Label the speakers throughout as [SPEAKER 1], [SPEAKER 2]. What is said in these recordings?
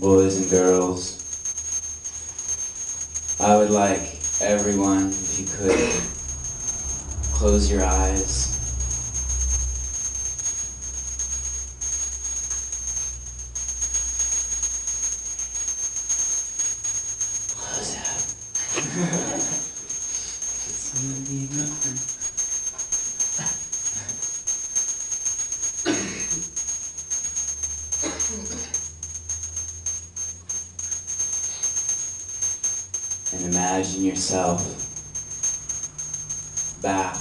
[SPEAKER 1] boys and girls. I would like everyone, if you could, close your eyes. Close it. It's something different. And imagine yourself back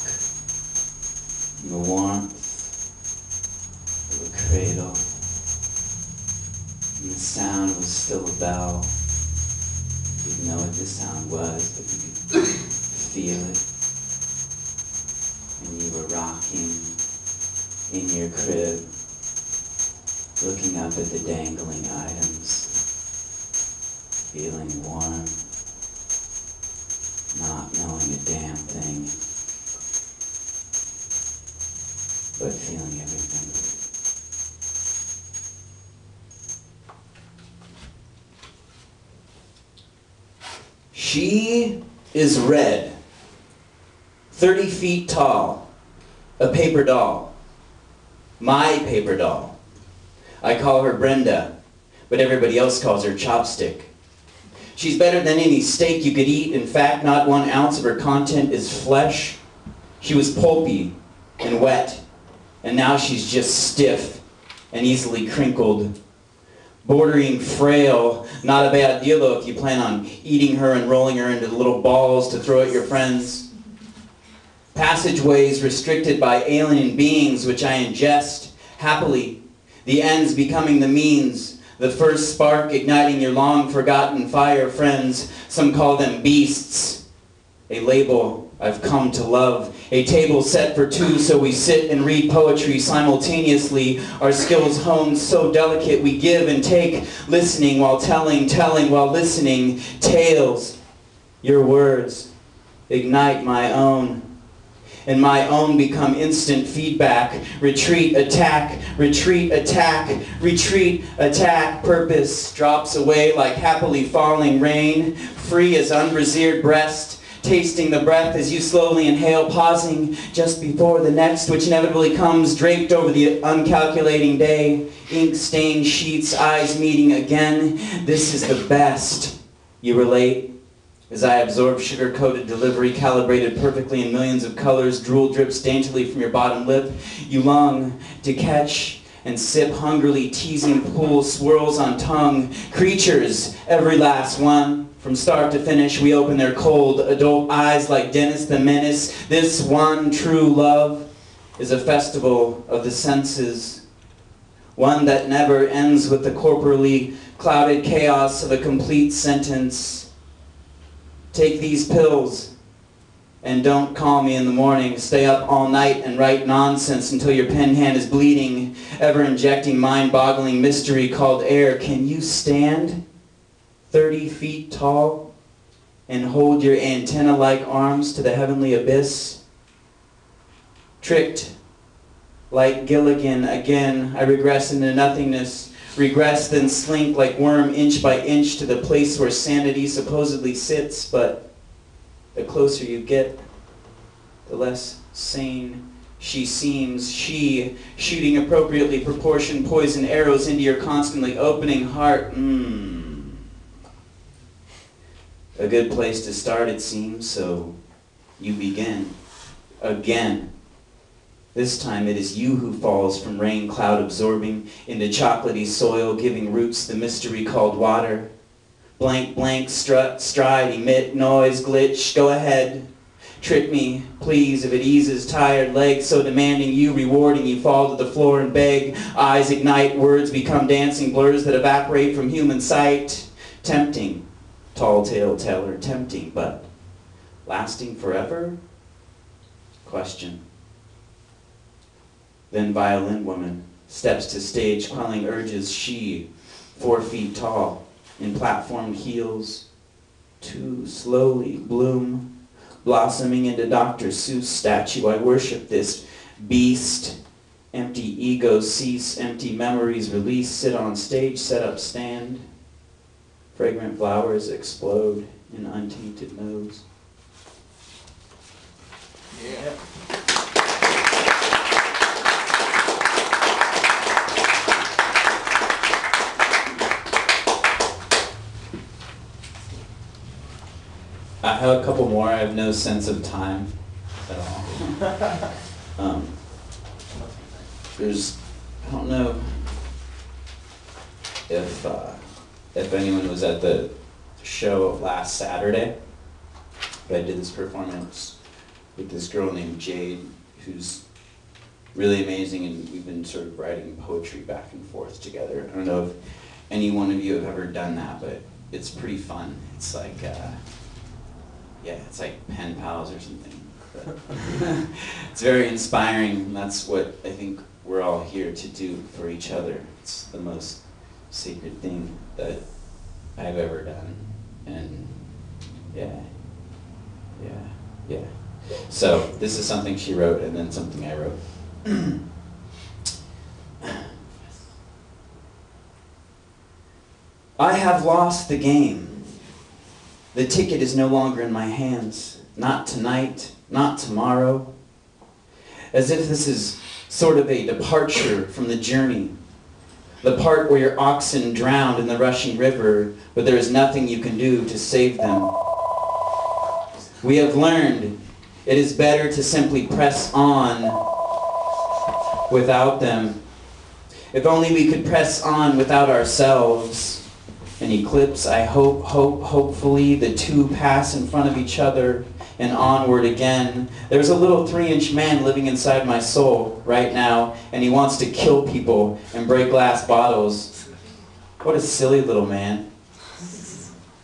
[SPEAKER 1] in the warmth of a cradle, and the sound was still a bell. You didn't know what the sound was, but you could feel it. And you were rocking in your crib, looking up at the dangling items, feeling warm, not knowing a damn thing, but feeling everything. She is red, 30 feet tall, a paper doll, my paper doll. I call her Brenda, but everybody else calls her Chopstick. She's better than any steak you could eat. In fact, not 1 ounce of her content is flesh. She was pulpy and wet, and now she's just stiff and easily crinkled. Bordering frail, not a bad deal though if you plan on eating her and rolling her into little balls to throw at your friends. Passageways restricted by alien beings which I ingest happily, the ends becoming the means. The first spark igniting your long-forgotten fire friends. Some call them beasts. A label I've come to love. A table set for two so we sit and read poetry simultaneously. Our skills honed so delicate we give and take. Listening while telling, telling while listening. Tales, your words, ignite my own. And my own become instant feedback. Retreat, attack, retreat, attack, retreat, attack. Purpose drops away like happily falling rain. Free as unbrasered breast. Tasting the breath as you slowly inhale, pausing just before the next, which inevitably comes, draped over the uncalculating day. Ink-stained sheets, eyes meeting again. This is the best. You relate? As I absorb sugar-coated delivery, calibrated perfectly in millions of colors, drool drips daintily from your bottom lip. You long to catch and sip hungrily, teasing pool swirls on tongue. Creatures, every last one. From start to finish, we open their cold, adult eyes like Dennis the Menace. This one true love is a festival of the senses. One that never ends with the corporally clouded chaos of a complete sentence. Take these pills and don't call me in the morning. Stay up all night and write nonsense until your pen hand is bleeding, ever injecting mind-boggling mystery called air. Can you stand 30 feet tall and hold your antenna-like arms to the heavenly abyss? Tricked like Gilligan again, I regress into nothingness. Regress, then slink like worm inch by inch to the place where sanity supposedly sits, but the closer you get, the less sane she seems. She, shooting appropriately proportioned poison arrows into your constantly opening heart. A good place to start, it seems, so you begin. Again. This time it is you who falls from rain cloud absorbing into chocolatey soil, giving roots the mystery called water. Blank, blank, strut, stride, emit, noise, glitch, go ahead. Trick me, please, if it eases tired legs so demanding you, rewarding you, fall to the floor and beg. Eyes ignite, words become dancing blurs that evaporate from human sight. Tempting, tall tale teller, tempting, but lasting forever? Question. Then violin woman steps to stage, quelling urges. She, 4 feet tall, in platformed heels, too slowly bloom, blossoming into Dr. Seuss statue. I worship this beast. Empty egos cease, empty memories release. Sit on stage, set up, stand. Fragrant flowers explode in untainted nose.
[SPEAKER 2] Yeah.
[SPEAKER 1] I have a couple more. I have no sense of time at all. I don't know if anyone was at the show last Saturday, but I did this performance with this girl named Jade, who's really amazing, and we've been sort of writing poetry back and forth together. I don't know if any one of you have ever done that, but it's pretty fun. It's like, it's like pen pals or something. But it's very inspiring, and that's what I think we're all here to do for each other. It's the most sacred thing that I've ever done, and yeah. So this is something she wrote, and then something I wrote. I have lost the game. The ticket is no longer in my hands. Not tonight, not tomorrow. As if this is sort of a departure from the journey. The part where your oxen drowned in the rushing river, but there is nothing you can do to save them. We have learned it is better to simply press on without them. If only we could press on without ourselves. An eclipse, I hopefully the two pass in front of each other and onward again. There's a little 3-inch man living inside my soul right now, and he wants to kill people and break glass bottles. What a silly little man.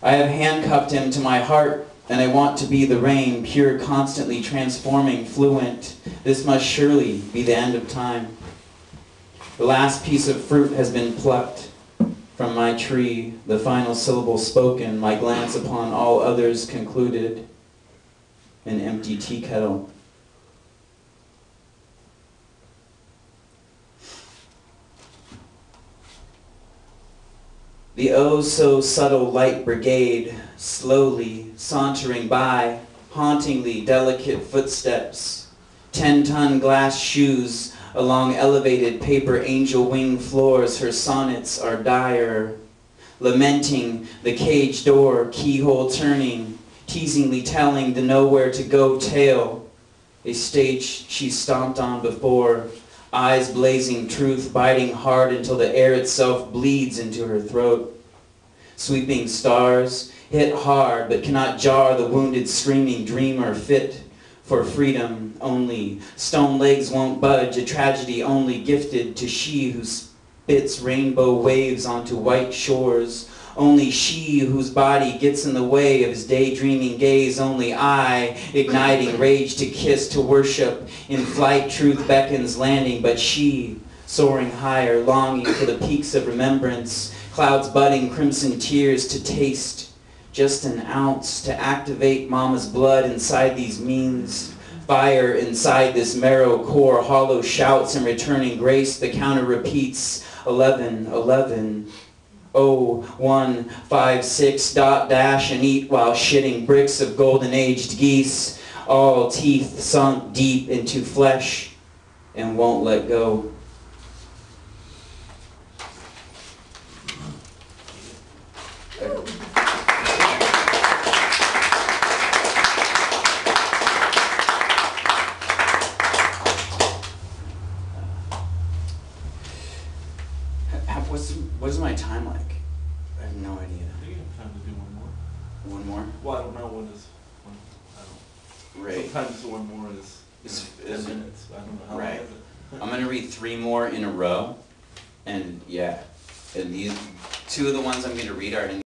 [SPEAKER 1] I have handcuffed him to my heart, and I want to be the rain, pure, constantly transforming, fluent. This must surely be the end of time. The last piece of fruit has been plucked from my tree, the final syllable spoken, my glance upon all others concluded. An empty tea kettle. The oh so subtle light brigade, slowly sauntering by, hauntingly delicate footsteps, 10-ton glass shoes along elevated paper angel wing floors. Her sonnets are dire, lamenting the cage door, keyhole turning, teasingly telling the nowhere to go tale, a stage she stomped on before, eyes blazing truth, biting hard until the air itself bleeds into her throat. Sweeping stars hit hard but cannot jar the wounded screaming dreamer fit for freedom only. Stone legs won't budge, a tragedy only gifted to she who spits rainbow waves onto white shores. Only she whose body gets in the way of his daydreaming gaze. Only I, igniting rage to kiss, to worship. In flight truth beckons landing, but she, soaring higher, longing for the peaks of remembrance. Clouds budding, crimson tears to taste. Just an ounce to activate mama's blood inside these means. Fire inside this marrow core, hollow shouts and returning grace. The counter repeats, 11, 11. 0, 1, 5, 6, dot, dash, and eat while shitting bricks of golden-aged geese, all teeth sunk deep into flesh and won't let go. What is my time like? I have no idea.
[SPEAKER 2] I think you have time to do one more.
[SPEAKER 1] One more?
[SPEAKER 2] Well, I don't know when is one. I don't.
[SPEAKER 1] Right.
[SPEAKER 2] Sometimes one more is 10 minutes. I don't know how
[SPEAKER 1] right.
[SPEAKER 2] long is it.
[SPEAKER 1] I'm gonna read 3 more in a row, and yeah, and these 2 of the ones I'm gonna read are in